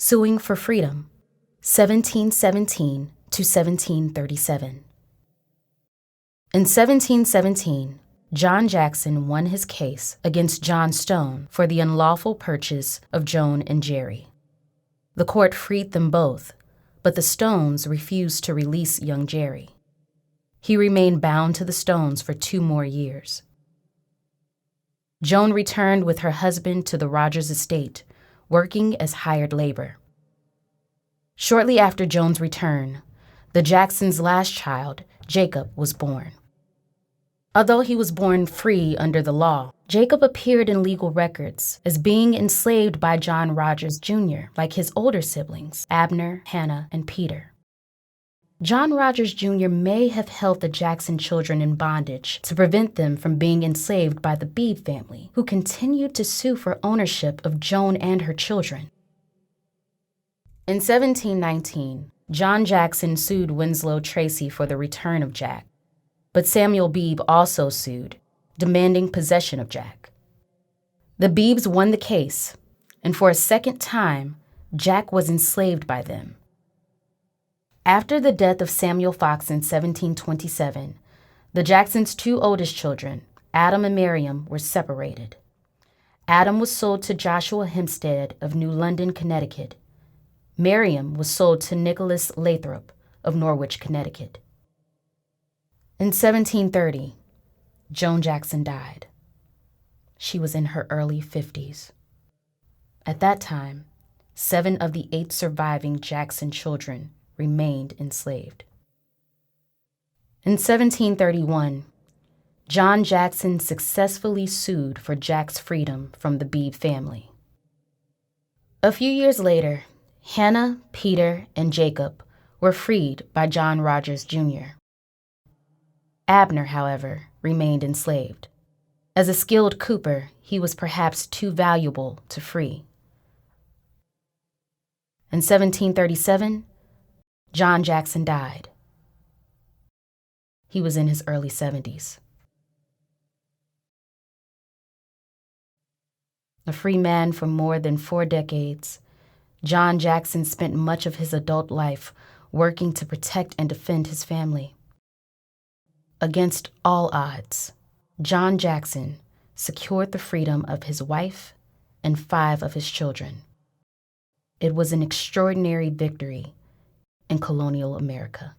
Suing for Freedom, 1717 to 1737. In 1717, John Jackson won his case against John Stone for the unlawful purchase of Joan and Jerry. The court freed them both, but the Stones refused to release young Jerry. He remained bound to the Stones for 2 more years. Joan returned with her husband to the Rogers estate, working as hired labor. Shortly after Joan's return, the Jacksons' last child, Jacob, was born. Although he was born free under the law, Jacob appeared in legal records as being enslaved by John Rogers Jr., like his older siblings, Abner, Hannah, and Peter. John Rogers Jr. may have held the Jackson children in bondage to prevent them from being enslaved by the Beebe family, who continued to sue for ownership of Joan and her children. In 1719, John Jackson sued Winslow Tracy for the return of Jack, but Samuel Beebe also sued, demanding possession of Jack. The Beebes won the case, and for a second time, Jack was enslaved by them. After the death of Samuel Fox in 1727, the Jacksons' 2 oldest children, Adam and Miriam, were separated. Adam was sold to Joshua Hempstead of New London, Connecticut. Miriam was sold to Nicholas Lathrop of Norwich, Connecticut. In 1730, Joan Jackson died. She was in her early 50s. At that time, 7 of the 8 surviving Jackson children remained enslaved. In 1731, John Jackson successfully sued for Jack's freedom from the Beebe family. A few years later, Hannah, Peter, and Jacob were freed by John Rogers Jr. Abner, however, remained enslaved. As a skilled cooper, he was perhaps too valuable to free. In 1737, John Jackson died. He was in his early 70s. A free man for more than 4 decades, John Jackson spent much of his adult life working to protect and defend his family. Against all odds, John Jackson secured the freedom of his wife and 5 of his children. It was an extraordinary victory in colonial America.